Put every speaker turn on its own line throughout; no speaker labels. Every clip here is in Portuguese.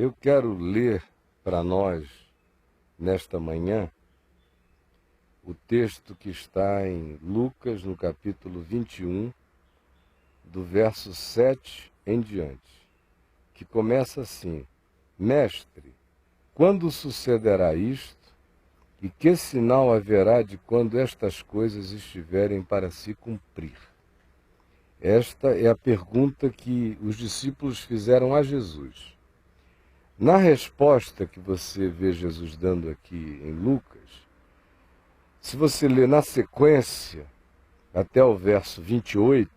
Eu quero ler para nós, nesta manhã, o texto que está em Lucas, no capítulo 21, do verso 7 em diante, que começa assim: Mestre, quando sucederá isto? E que sinal haverá de quando estas coisas estiverem para se cumprir? Esta é a pergunta que os discípulos fizeram a Jesus. Na resposta que você vê Jesus dando aqui em Lucas, se você ler na sequência, até o verso 28,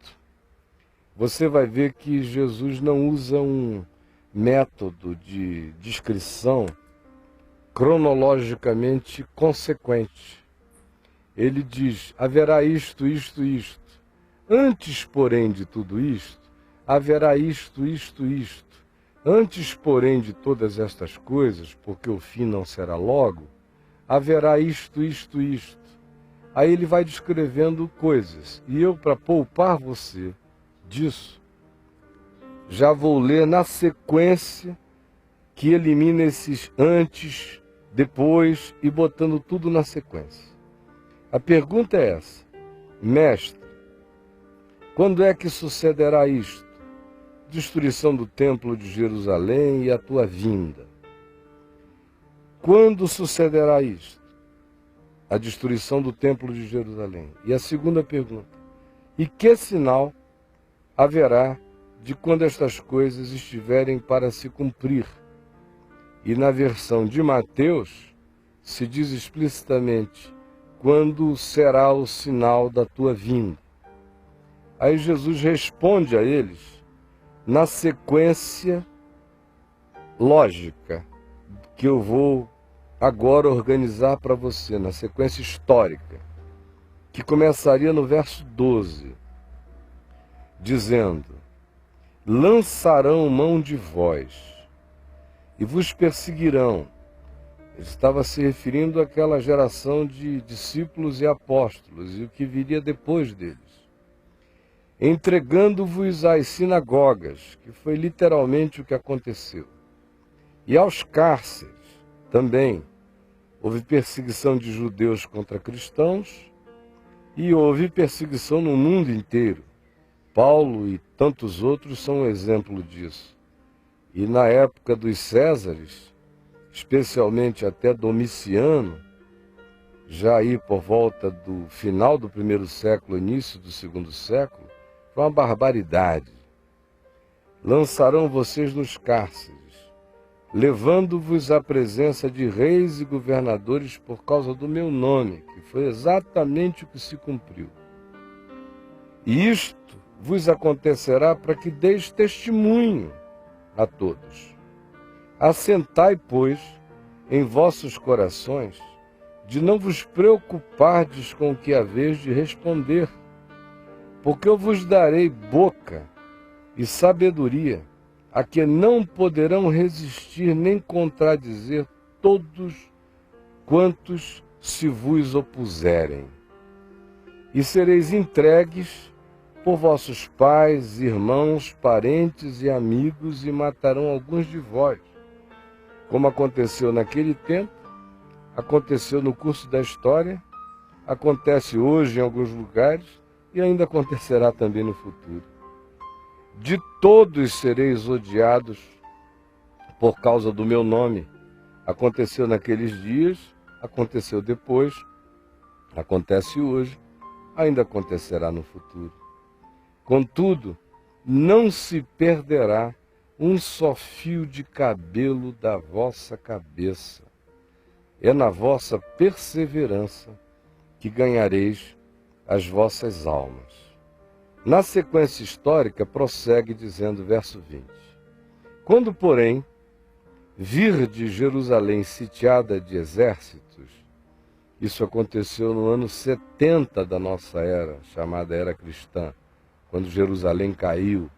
você vai ver que Jesus não usa um método de descrição cronologicamente consequente. Ele diz: haverá isto, isto, isto. Antes, porém, de tudo isto, haverá isto, isto, isto. Antes, porém, de todas estas coisas, porque o fim não será logo, haverá isto, isto, isto. Aí ele vai descrevendo coisas. E eu, para poupar você disso, já vou ler na sequência que elimina esses antes, depois e botando tudo na sequência. A pergunta é essa: Mestre, quando é que sucederá isto? Destruição do templo de Jerusalém e a tua vinda. Quando sucederá isto? A destruição do templo de Jerusalém. E a segunda pergunta: e que sinal haverá de quando estas coisas estiverem para se cumprir? E na versão de Mateus se diz explicitamente: quando será o sinal da tua vinda? Aí Jesus responde a eles na sequência lógica que eu vou agora organizar para você, na sequência histórica, que começaria no verso 12, dizendo: lançarão mão de vós e vos perseguirão. Ele estava se referindo àquela geração de discípulos e apóstolos e o que viria depois deles. Entregando-vos às sinagogas, que foi literalmente o que aconteceu, e aos cárceres também. Houve perseguição de judeus contra cristãos e houve perseguição no mundo inteiro. Paulo e tantos outros são um exemplo disso. E na época dos Césares, especialmente até Domiciano, já aí por volta do final do primeiro século, início do segundo século, foi uma barbaridade. Lançarão vocês nos cárceres, levando-vos à presença de reis e governadores por causa do meu nome, que foi exatamente o que se cumpriu. E isto vos acontecerá para que deis testemunho a todos. Assentai, pois, em vossos corações, de não vos preocupardes com o que haveis de responder, porque eu vos darei boca e sabedoria, a que não poderão resistir nem contradizer todos quantos se vos opuserem. E sereis entregues por vossos pais, irmãos, parentes e amigos, e matarão alguns de vós. Como aconteceu naquele tempo, aconteceu no curso da história, acontece hoje em alguns lugares e ainda acontecerá também no futuro. De todos sereis odiados por causa do meu nome. Aconteceu naqueles dias, aconteceu depois, acontece hoje, ainda acontecerá no futuro. Contudo, não se perderá um só fio de cabelo da vossa cabeça. É na vossa perseverança que ganhareis as vossas almas. Na sequência histórica, prossegue dizendo, verso 20: quando, porém, virdes Jerusalém sitiada de exércitos, isso aconteceu no ano 70 da nossa era, chamada Era Cristã, quando Jerusalém caiu,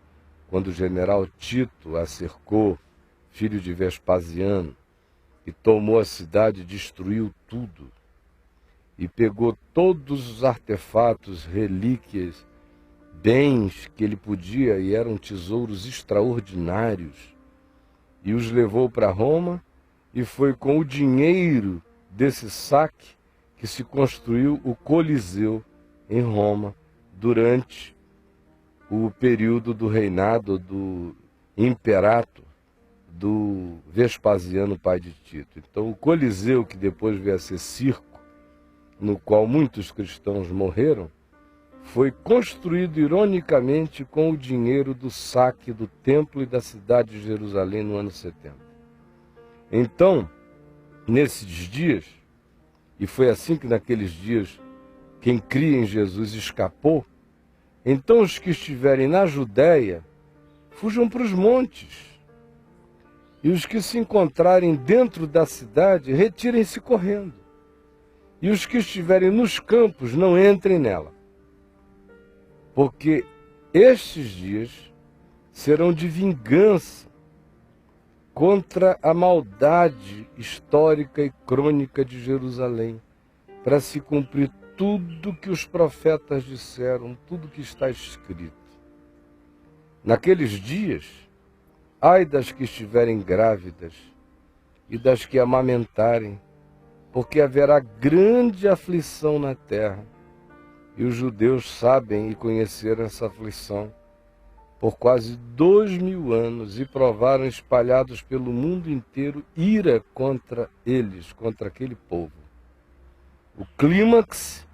quando o general Tito a cercou, filho de Vespasiano, e tomou a cidade e destruiu tudo, e pegou todos os artefatos, relíquias, bens que ele podia, e eram tesouros extraordinários, e os levou para Roma, e foi com o dinheiro desse saque que se construiu o Coliseu em Roma, durante o período do reinado do imperator do Vespasiano, pai de Tito. Então o Coliseu, que depois veio a ser circo, no qual muitos cristãos morreram, foi construído ironicamente com o dinheiro do saque do templo e da cidade de Jerusalém no ano 70. Então, nesses dias, e foi assim que naqueles dias quem cria em Jesus escapou, então os que estiverem na Judéia fujam para os montes, e os que se encontrarem dentro da cidade retirem-se correndo, e os que estiverem nos campos não entrem nela, porque estes dias serão de vingança contra a maldade histórica e crônica de Jerusalém, para se cumprir tudo que os profetas disseram, tudo que está escrito. Naqueles dias, ai das que estiverem grávidas e das que amamentarem, porque haverá grande aflição na terra, e os judeus sabem e conheceram essa aflição por quase 2000 anos, e provaram, espalhados pelo mundo inteiro, ira contra eles, contra aquele povo. O clímax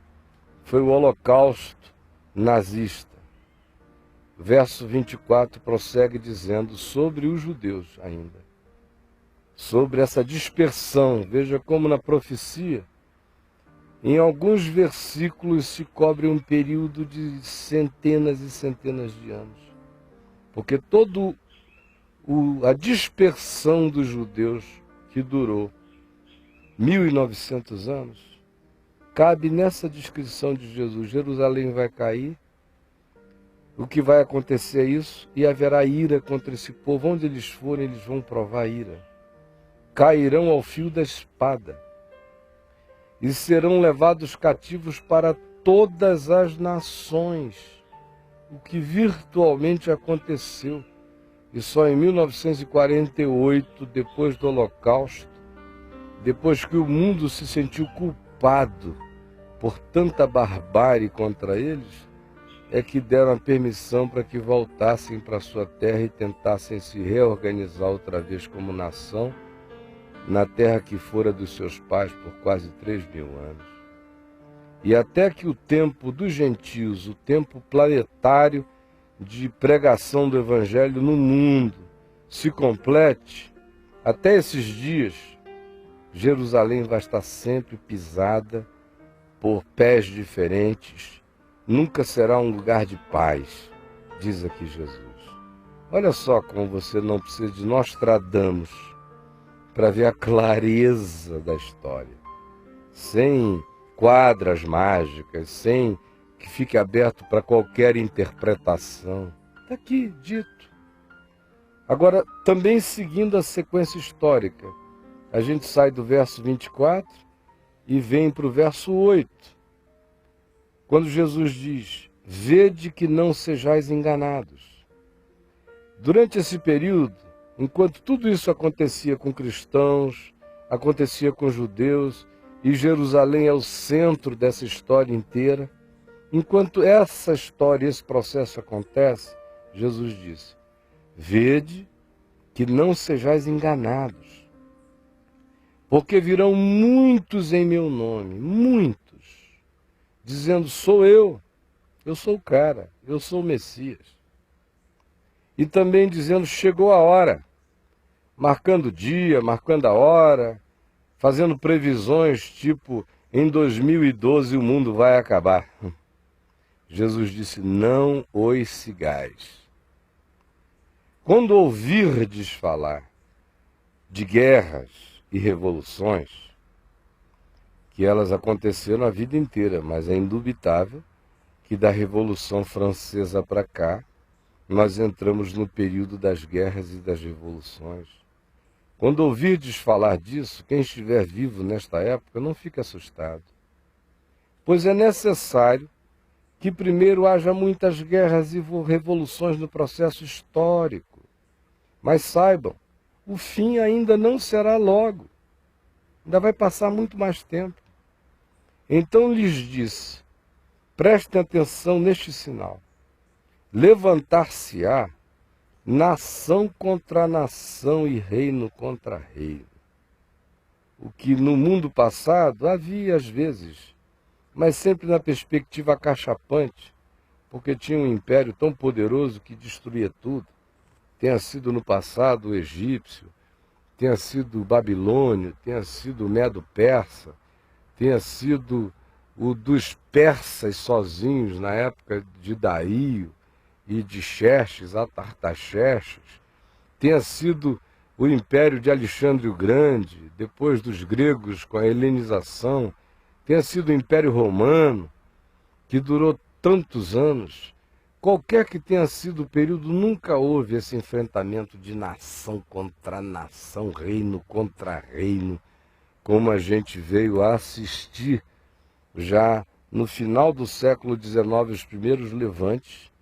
foi o Holocausto nazista. Verso 24 prossegue dizendo sobre os judeus ainda, sobre essa dispersão. Veja como na profecia, em alguns versículos se cobre um período de centenas e centenas de anos. Porque toda a dispersão dos judeus, que durou 1900 anos, cabe nessa descrição de Jesus. Jerusalém vai cair, o que vai acontecer é isso, e haverá ira contra esse povo. Onde eles forem, eles vão provar ira. Cairão ao fio da espada, e serão levados cativos para todas as nações, o que virtualmente aconteceu. E só em 1948, depois do Holocausto, depois que o mundo se sentiu culpado por tanta barbárie contra eles, é que deram a permissão para que voltassem para sua terra e tentassem se reorganizar outra vez como nação, na terra que fora dos seus pais por quase 3000 anos. E até que o tempo dos gentios, o tempo planetário de pregação do Evangelho no mundo, se complete, até esses dias, Jerusalém vai estar sempre pisada por pés diferentes, nunca será um lugar de paz, diz aqui Jesus. Olha só como você não precisa de Nostradamus para ver a clareza da história, sem quadras mágicas, sem que fique aberto para qualquer interpretação. Está aqui dito. Agora, também seguindo a sequência histórica, a gente sai do verso 24 e vem para o verso 8, quando Jesus diz: vede que não sejais enganados. Durante esse período, enquanto tudo isso acontecia com cristãos, acontecia com judeus, e Jerusalém é o centro dessa história inteira, enquanto essa história, esse processo acontece, Jesus disse: vede que não sejais enganados, porque virão muitos em meu nome, muitos, dizendo: sou eu sou o cara, eu sou o Messias. E também dizendo: chegou a hora, marcando o dia, marcando a hora, fazendo previsões tipo, em 2012 o mundo vai acabar. Jesus disse: não os sigais. Quando ouvirdes falar de guerras e revoluções, que elas aconteceram a vida inteira, mas é indubitável que da Revolução Francesa para cá, nós entramos no período das guerras e das revoluções. Quando ouvirdes falar disso, quem estiver vivo nesta época, não fique assustado. Pois é necessário que primeiro haja muitas guerras e revoluções no processo histórico. Mas saibam, o fim ainda não será logo. Ainda vai passar muito mais tempo. Então lhes disse, prestem atenção neste sinal. Levantar-se-á nação contra nação e reino contra reino. O que no mundo passado havia às vezes, mas sempre na perspectiva acachapante, porque tinha um império tão poderoso que destruía tudo. Tenha sido no passado o egípcio, tenha sido o babilônio, tenha sido o medo-persa, tenha sido o dos persas sozinhos na época de Dario e de Xerxes, Artaxerxes, tenha sido o império de Alexandre o Grande, depois dos gregos com a helenização, tenha sido o Império Romano, que durou tantos anos. Qualquer que tenha sido o período, nunca houve esse enfrentamento de nação contra nação, reino contra reino, como a gente veio a assistir já no final do século XIX, os primeiros levantes,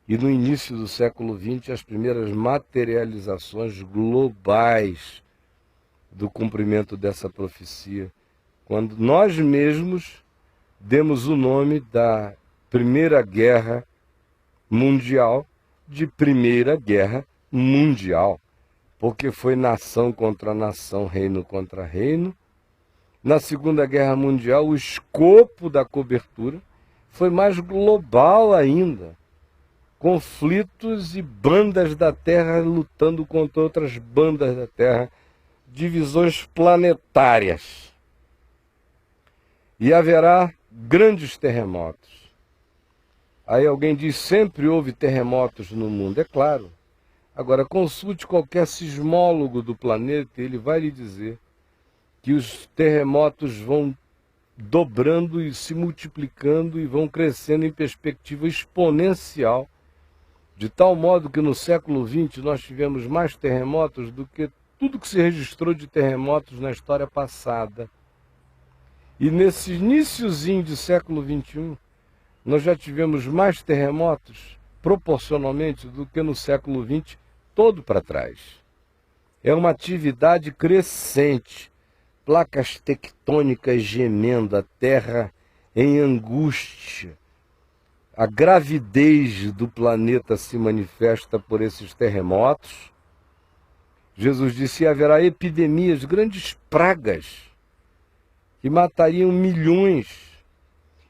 e no início do século XX, as primeiras materializações globais do cumprimento dessa profecia, quando nós mesmos demos o nome da Primeira Guerra Mundial de Primeira Guerra Mundial, porque foi nação contra nação, reino contra reino. Na Segunda Guerra Mundial, o escopo da cobertura foi mais global ainda. Conflitos e bandas da Terra lutando contra outras bandas da Terra, divisões planetárias. E haverá grandes terremotos. Aí alguém diz, sempre houve terremotos no mundo. É claro. Agora, consulte qualquer sismólogo do planeta e ele vai lhe dizer que os terremotos vão dobrando e se multiplicando e vão crescendo em perspectiva exponencial, de tal modo que no século XX nós tivemos mais terremotos do que tudo que se registrou de terremotos na história passada. E nesse iniciozinho de século XXI, nós já tivemos mais terremotos, proporcionalmente, do que no século XX todo para trás. É uma atividade crescente, placas tectônicas gemendo, a Terra em angústia. A gravidez do planeta se manifesta por esses terremotos. Jesus disse que haverá epidemias, grandes pragas, que matariam milhões.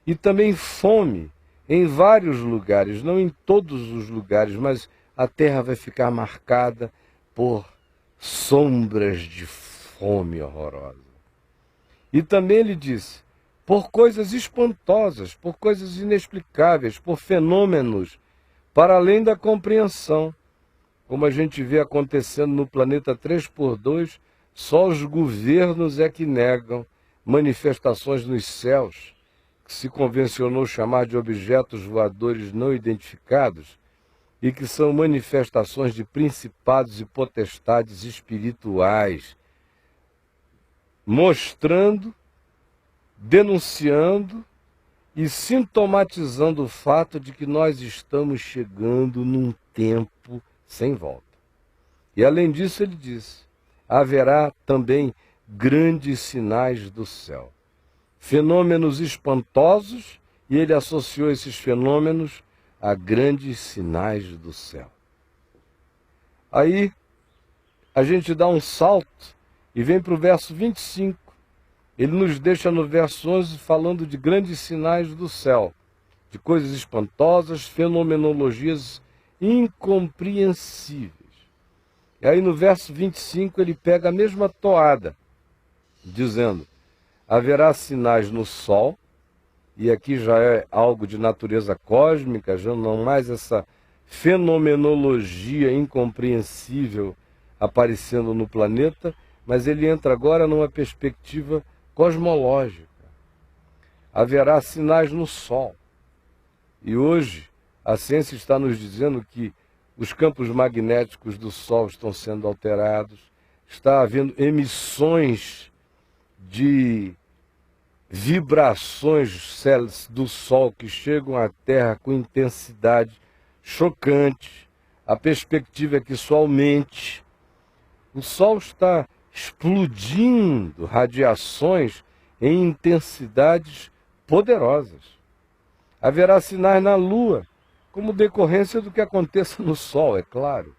E também fome em vários lugares, não em todos os lugares, mas a terra vai ficar marcada por sombras de fome horrorosa. E também ele disse, por coisas espantosas, por coisas inexplicáveis, por fenômenos para além da compreensão, como a gente vê acontecendo no planeta 3x2, só os governos é que negam manifestações nos céus, que se convencionou chamar de objetos voadores não identificados e que são manifestações de principados e potestades espirituais, mostrando, denunciando e sintomatizando o fato de que nós estamos chegando num tempo sem volta. E além disso ele disse, haverá também grandes sinais do céu. Fenômenos espantosos, e ele associou esses fenômenos a grandes sinais do céu. Aí a gente dá um salto e vem para o verso 25. Ele nos deixa no verso 11 falando de grandes sinais do céu, de coisas espantosas, fenomenologias incompreensíveis. E aí no verso 25 ele pega a mesma toada, dizendo, haverá sinais no sol, e aqui já é algo de natureza cósmica, já não mais essa fenomenologia incompreensível aparecendo no planeta, mas ele entra agora numa perspectiva cosmológica. Haverá sinais no sol. E hoje a ciência está nos dizendo que os campos magnéticos do sol estão sendo alterados, está havendo emissões de vibrações do Sol que chegam à Terra com intensidade chocante. A perspectiva é que isso aumente. O Sol está explodindo radiações em intensidades poderosas. Haverá sinais na Lua, como decorrência do que aconteça no Sol, é claro.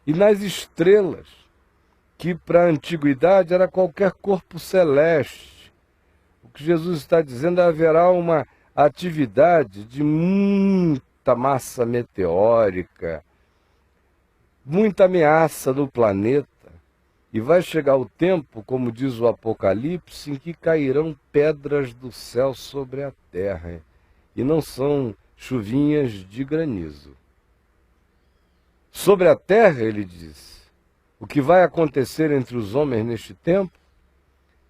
E nas estrelas, que para a antiguidade era qualquer corpo celeste. O que Jesus está dizendo é que haverá uma atividade de muita massa meteórica, muita ameaça no planeta. E vai chegar o tempo, como diz o Apocalipse, em que cairão pedras do céu sobre a terra. E não são chuvinhas de granizo. Sobre a terra, ele diz, o que vai acontecer entre os homens neste tempo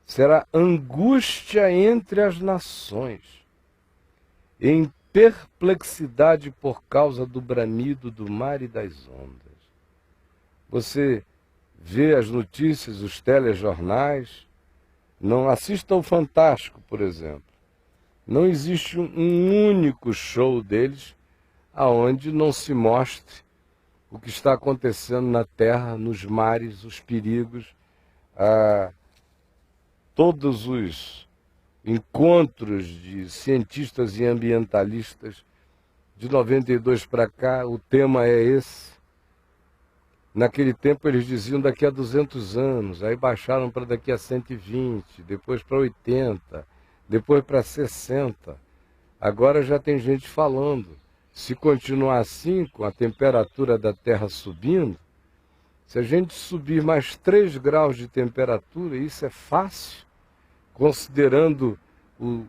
será angústia entre as nações, em perplexidade por causa do bramido do mar e das ondas. Você vê as notícias, os telejornais, não assista ao Fantástico, por exemplo. Não existe um único show deles aonde não se mostre o que está acontecendo na terra, nos mares, os perigos, todos os encontros de cientistas e ambientalistas. De 92 para cá, o tema é esse. Naquele tempo eles diziam daqui a 200 anos, aí baixaram para daqui a 120, depois para 80, depois para 60. Agora já tem gente falando, se continuar assim, com a temperatura da Terra subindo, se a gente subir mais 3 graus de temperatura, isso é fácil, considerando o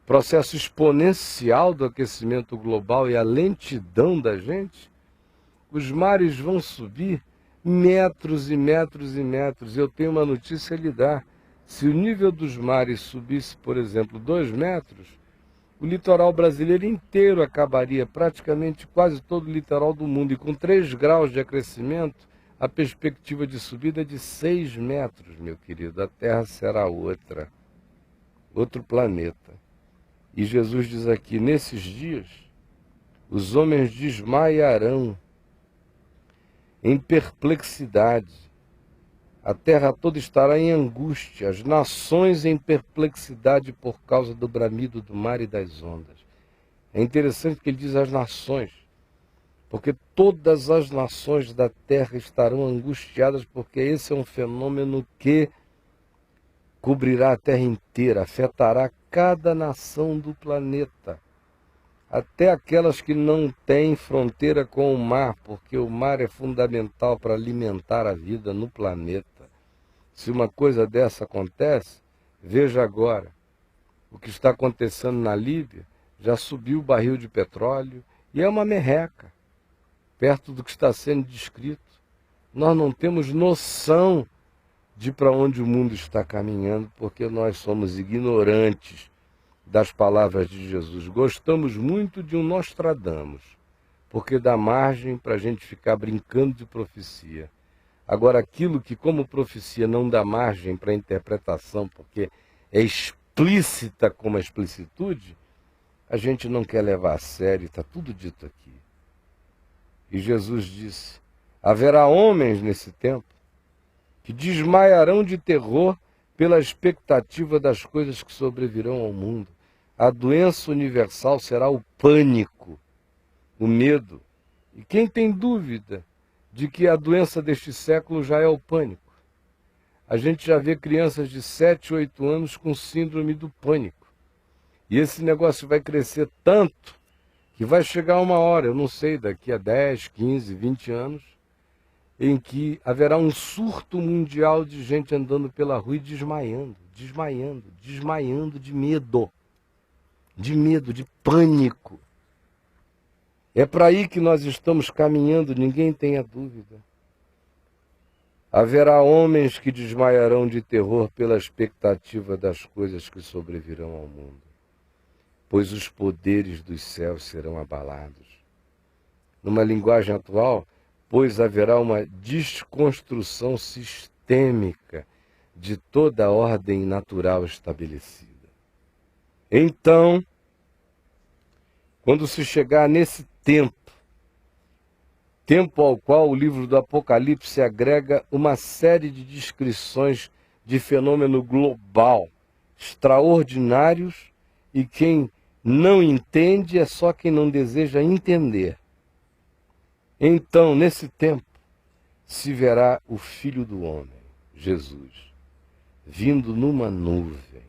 processo exponencial do aquecimento global e a lentidão da gente, os mares vão subir metros e metros e metros. Eu tenho uma notícia a lhe dar. Se o nível dos mares subisse, por exemplo, 2 metros, o litoral brasileiro inteiro acabaria, praticamente quase todo o litoral do mundo. E com 3 graus de acrescimento, a perspectiva de subida é de 6 metros, meu querido. A Terra será outra, outro planeta. E Jesus diz aqui, nesses dias, os homens desmaiarão em perplexidade. A terra toda estará em angústia, as nações em perplexidade por causa do bramido do mar e das ondas. É interessante que ele diz as nações, porque todas as nações da terra estarão angustiadas, porque esse é um fenômeno que cobrirá a terra inteira, afetará cada nação do planeta. Até aquelas que não têm fronteira com o mar, porque o mar é fundamental para alimentar a vida no planeta. Se uma coisa dessa acontece, veja agora, o que está acontecendo na Líbia, já subiu o barril de petróleo, e é uma merreca, perto do que está sendo descrito. Nós não temos noção de para onde o mundo está caminhando, porque nós somos ignorantes das palavras de Jesus. Gostamos muito de um Nostradamus, porque dá margem para a gente ficar brincando de profecia. Agora, aquilo que como profecia não dá margem para interpretação, porque é explícita como a explicitude, a gente não quer levar a sério, está tudo dito aqui. E Jesus disse, haverá homens nesse tempo que desmaiarão de terror pela expectativa das coisas que sobrevirão ao mundo. A doença universal será o pânico, o medo. E quem tem dúvida de que a doença deste século já é o pânico? A gente já vê crianças de 7, 8 anos com síndrome do pânico. E esse negócio vai crescer tanto que vai chegar uma hora, eu não sei, daqui a 10, 15, 20 anos, em que haverá um surto mundial de gente andando pela rua e desmaiando de medo. De medo, de pânico. É para aí que nós estamos caminhando, ninguém tenha dúvida. Haverá homens que desmaiarão de terror pela expectativa das coisas que sobrevirão ao mundo, pois os poderes dos céus serão abalados. Numa linguagem atual, pois haverá uma desconstrução sistêmica de toda a ordem natural estabelecida. Então, quando se chegar nesse tempo, tempo ao qual o livro do Apocalipse agrega uma série de descrições de fenômeno global, extraordinários, e quem não entende é só quem não deseja entender. Então, nesse tempo, se verá o Filho do Homem, Jesus, vindo numa nuvem,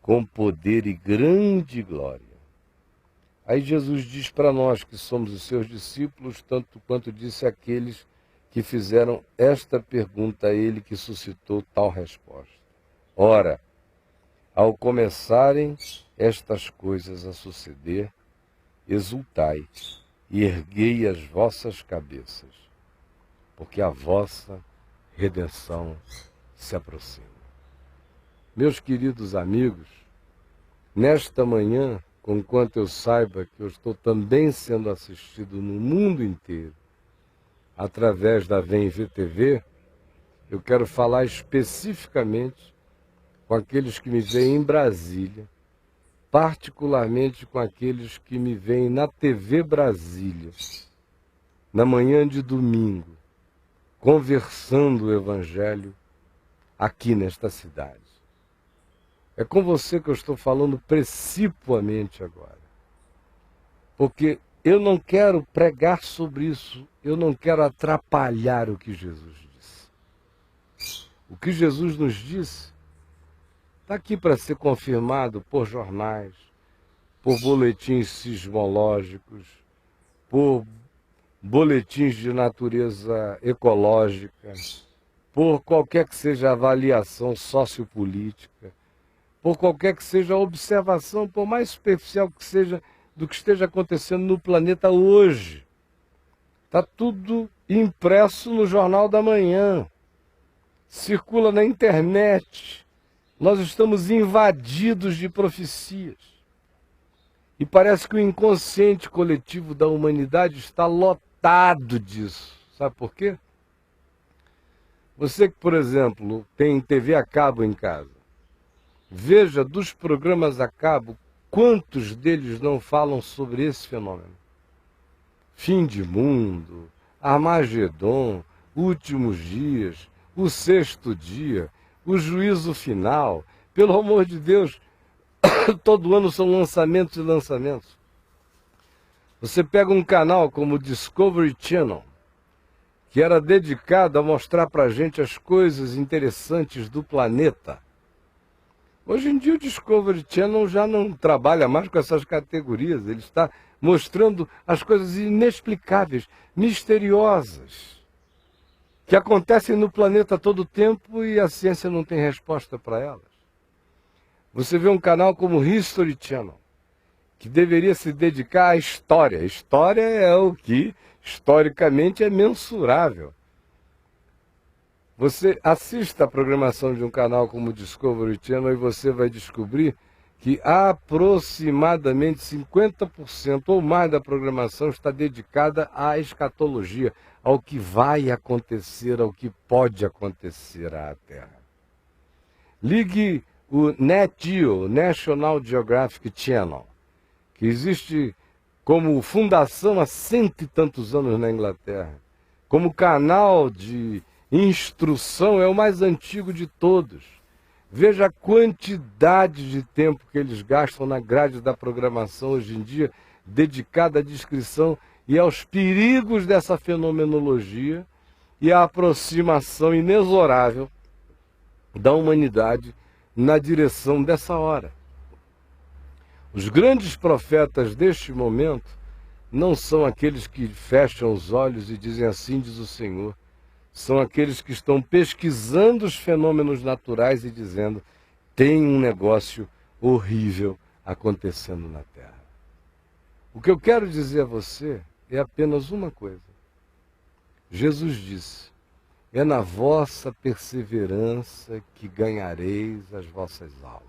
com poder e grande glória. Aí Jesus diz para nós que somos os seus discípulos, tanto quanto disse àqueles que fizeram esta pergunta a ele, que suscitou tal resposta. Ora, ao começarem estas coisas a suceder, exultai e erguei as vossas cabeças, porque a vossa redenção se aproxima. Meus queridos amigos, nesta manhã, conquanto eu saiba que eu estou também sendo assistido no mundo inteiro, através da Vem VTV, eu quero falar especificamente com aqueles que me veem em Brasília, particularmente com aqueles que me veem na TV Brasília, na manhã de domingo, conversando o Evangelho aqui nesta cidade. É com você que eu estou falando principalmente agora, porque eu não quero pregar sobre isso, eu não quero atrapalhar o que Jesus disse. O que Jesus nos disse está aqui para ser confirmado por jornais, por boletins sismológicos, por boletins de natureza ecológica, por qualquer que seja a avaliação sociopolítica, por qualquer que seja a observação, por mais superficial que seja, do que esteja acontecendo no planeta hoje. Está tudo impresso no Jornal da Manhã, circula na internet. Nós estamos invadidos de profecias. E parece que o inconsciente coletivo da humanidade está lotado disso. Sabe por quê? Você que, por exemplo, tem TV a cabo em casa, veja dos programas a cabo quantos deles não falam sobre esse fenômeno. Fim de mundo, Armagedon, últimos dias, o sexto dia, o juízo final. Pelo amor de Deus, todo ano são lançamentos e lançamentos. Você pega um canal como o Discovery Channel, que era dedicado a mostrar para a gente as coisas interessantes do planeta. Hoje em dia o Discovery Channel já não trabalha mais com essas categorias, ele está mostrando as coisas inexplicáveis, misteriosas, que acontecem no planeta todo o tempo e a ciência não tem resposta para elas. Você vê um canal como o History Channel, que deveria se dedicar à história. História é o que historicamente é mensurável. Você assista a programação de um canal como o Discovery Channel e você vai descobrir que aproximadamente 50% ou mais da programação está dedicada à escatologia, ao que vai acontecer, ao que pode acontecer à Terra. Ligue o Nat Geo, National Geographic Channel, que existe como fundação há 100 e tantos anos na Inglaterra, como canal de instrução, é o mais antigo de todos. Veja a quantidade de tempo que eles gastam na grade da programação hoje em dia, dedicada à descrição e aos perigos dessa fenomenologia e à aproximação inexorável da humanidade na direção dessa hora. Os grandes profetas deste momento não são aqueles que fecham os olhos e dizem assim diz o Senhor. São aqueles que estão pesquisando os fenômenos naturais e dizendo tem um negócio horrível acontecendo na Terra. O que eu quero dizer a você é apenas uma coisa. Jesus disse, é na vossa perseverança que ganhareis as vossas almas.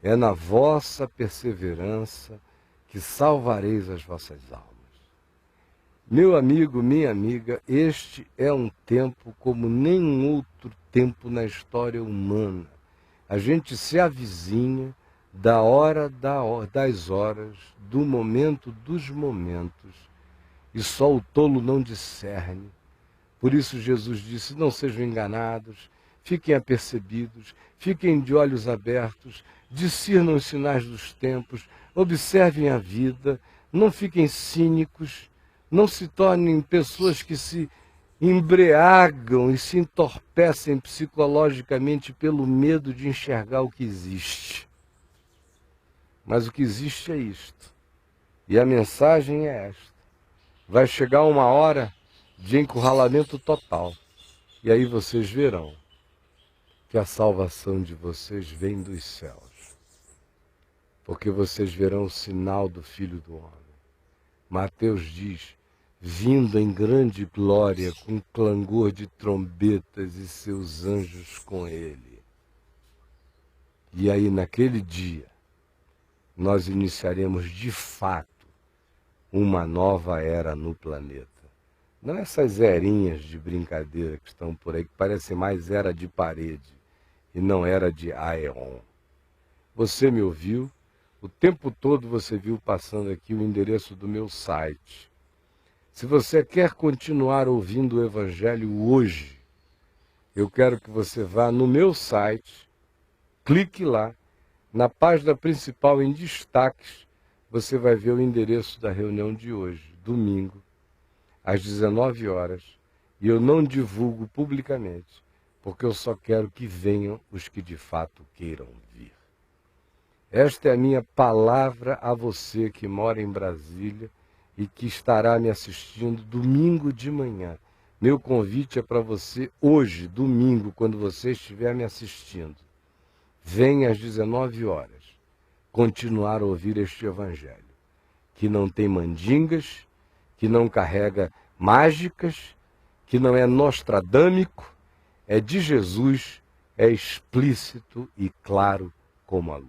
É na vossa perseverança que salvareis as vossas almas. Meu amigo, minha amiga, este é um tempo como nenhum outro tempo na história humana. A gente se avizinha das horas, do momento dos momentos, e só o tolo não discerne. Por isso Jesus disse: não sejam enganados, fiquem apercebidos, fiquem de olhos abertos, discernam os sinais dos tempos, observem a vida, não fiquem cínicos, não se tornem pessoas que se embriagam e se entorpecem psicologicamente pelo medo de enxergar o que existe. Mas o que existe é isto. E a mensagem é esta. Vai chegar uma hora de encurralamento total. E aí vocês verão que a salvação de vocês vem dos céus. Porque vocês verão o sinal do Filho do Homem. Mateus diz: vindo em grande glória, com clangor de trombetas e seus anjos com ele. E aí, naquele dia, nós iniciaremos de fato uma nova era no planeta. Não essas erinhas de brincadeira que estão por aí, que parecem mais era de parede e não era de aeon. Você me ouviu? O tempo todo você viu passando aqui o endereço do meu site. Se você quer continuar ouvindo o Evangelho hoje, eu quero que você vá no meu site, clique lá, na página principal em destaques, você vai ver o endereço da reunião de hoje, domingo, às 19 horas. E eu não divulgo publicamente, porque eu só quero que venham os que de fato queiram vir. Esta é a minha palavra a você que mora em Brasília e que estará me assistindo domingo de manhã. Meu convite é para você hoje, domingo, quando você estiver me assistindo. Venha às 19 horas continuar a ouvir este Evangelho, que não tem mandingas, que não carrega mágicas, que não é nostradâmico, é de Jesus, é explícito e claro como a luz.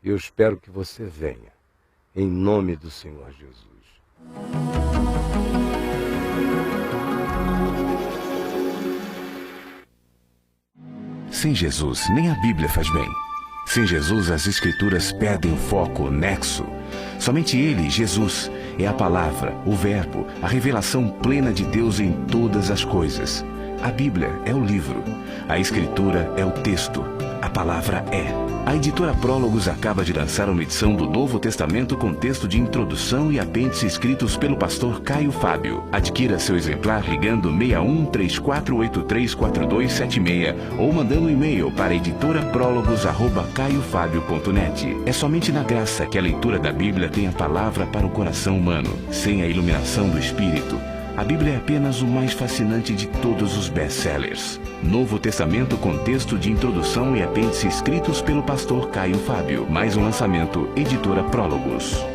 Eu espero que você venha, em nome do Senhor Jesus.
Sem Jesus, nem a Bíblia faz bem. Sem Jesus, as Escrituras perdem o foco, o nexo. Somente Ele, Jesus, é a palavra, o verbo, a revelação plena de Deus em todas as coisas. A Bíblia é o livro, a Escritura é o texto, a palavra é. A editora Prólogos acaba de lançar uma edição do Novo Testamento com texto de introdução e apêndice escritos pelo pastor Caio Fábio. Adquira seu exemplar ligando 6134834276 ou mandando um e-mail para editoraprólogos@caiofabio.net. É somente na graça que a leitura da Bíblia tem a palavra para o coração humano, sem a iluminação do Espírito. A Bíblia é apenas o mais fascinante de todos os best-sellers. Novo Testamento com texto de introdução e apêndice escritos pelo pastor Caio Fábio. Mais um lançamento, Editora Prólogos.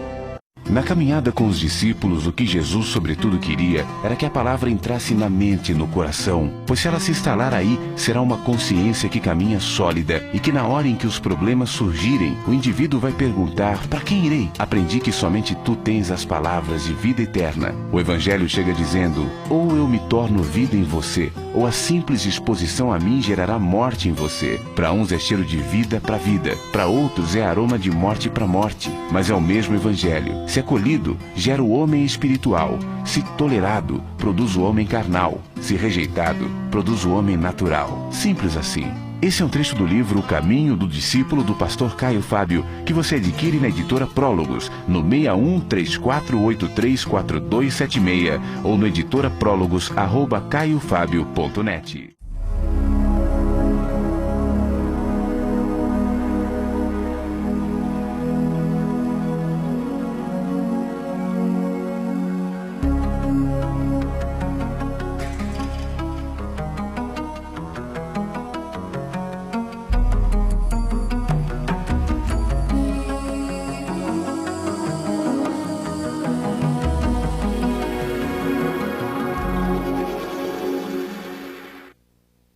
Na caminhada com os discípulos, o que Jesus sobretudo queria era que a palavra entrasse na mente e no coração, pois se ela se instalar aí, será uma consciência que caminha sólida e que na hora em que os problemas surgirem, o indivíduo vai perguntar: para quem irei? Aprendi que somente tu tens as palavras de vida eterna. O Evangelho chega dizendo: ou eu me torno vida em você, ou a simples exposição a mim gerará morte em você. Para uns é cheiro de vida para vida, para outros é aroma de morte para morte, mas é o mesmo Evangelho. Se acolhido, gera o homem espiritual. Se tolerado, produz o homem carnal. Se rejeitado, produz o homem natural. Simples assim. Esse é um trecho do livro O Caminho do Discípulo do pastor Caio Fábio, que você adquire na editora Prólogos, no 6134834276 ou no editoraprólogos@caiofabio.net.